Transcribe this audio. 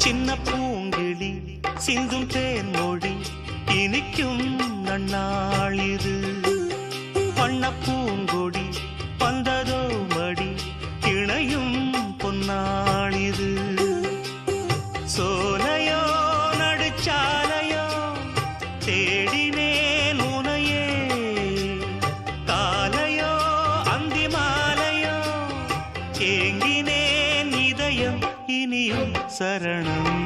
சின்ன பூங்கிளி சிந்தும் தேன்மொழி இனிக்கும் நன்னாள் இது. வண்ண பூங்கொடி வந்ததோ மடி இணையும் பொன்னாள் இது. சோலையோ நடுச்சாலையோ தேடினேன் உனையே, காலையோ அந்தி மாலையோ ஏங்கினேன் இதயம் இனியும் சரணம்.